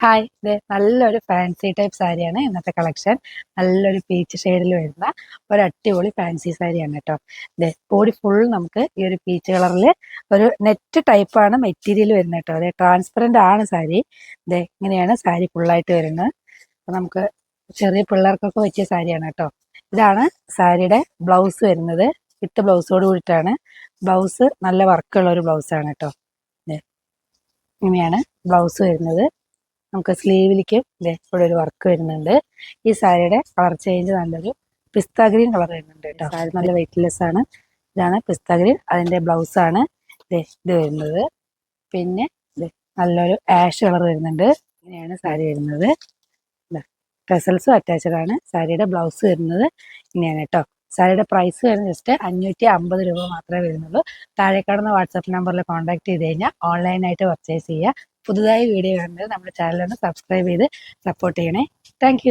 Hi! നല്ലൊരു fancy type സാരിയാണ് ഇന്നത്തെ കളക്ഷൻ. നല്ലൊരു പീച്ച് ഷെയ്ഡിൽ വരുന്ന ഒരു അടിപൊളി ഫാൻസി സാരിയാണ് കേട്ടോ. ബോഡി ഫുൾ നമുക്ക് ഈ ഒരു പീച്ച് കളറിൽ ഒരു നെറ്റ് ടൈപ്പാണ് മെറ്റീരിയൽ വരുന്നത് കേട്ടോ. ട്രാൻസ്പെറൻ്റ് ആണ് സാരി. ഇങ്ങനെയാണ് സാരി ഫുള്ളായിട്ട് വരുന്നത്. അപ്പോൾ നമുക്ക് ചെറിയ പിള്ളേർക്കൊക്കെ വെച്ച സാരിയാണ് കേട്ടോ. ഇതാണ് സാരിയുടെ ബ്ലൗസ് വരുന്നത്. വിത്ത് ബ്ലൗസോട് കൂടിയിട്ടാണ്. ബ്ലൗസ് നല്ല വർക്കുള്ള ഒരു ബ്ലൗസാണ് കേട്ടോ. ഇങ്ങനെയാണ് ബ്ലൗസ് വരുന്നത്. നമുക്ക് സ്ലീവിലേക്കും ഇവിടെ ഒരു വർക്ക് വരുന്നുണ്ട്. ഈ സാരിയുടെ കളർ ചേഞ്ച് നല്ലൊരു പിസ്ത ഗ്രീൻ കളർ വരുന്നുണ്ട് കേട്ടോ. സാരി നല്ല വെയിറ്റ്ലെസ് ആണ്. ഇതാണ് പിസ്ത ഗ്രീൻ. അതിൻ്റെ ബ്ലൗസാണ് ഇത് വരുന്നത്. പിന്നെ നല്ലൊരു ആഷ് കളർ വരുന്നുണ്ട്. ഇങ്ങനെയാണ് സാരി വരുന്നത്. പെസൽസും അറ്റാച്ച്ഡ് ആണ്. സാരിയുടെ ബ്ലൗസ് വരുന്നത് ഇങ്ങനെയാണ് കേട്ടോ. സാരിയുടെ പ്രൈസ് വരുന്നത് ജസ്റ്റ് 550 രൂപ മാത്രമേ വരുന്നുള്ളൂ. താഴെ കാണുന്ന വാട്സാപ്പ് നമ്പറിൽ കോൺടാക്ട് ചെയ്ത് കഴിഞ്ഞാൽ ഓൺലൈനായിട്ട് പർച്ചേസ് ചെയ്യുക. പുതുതായി വീഡിയോ കാണുന്നത് നമ്മുടെ ചാനലൊന്ന് സബ്സ്ക്രൈബ് ചെയ്ത് സപ്പോർട്ട് ചെയ്യണേ. താങ്ക്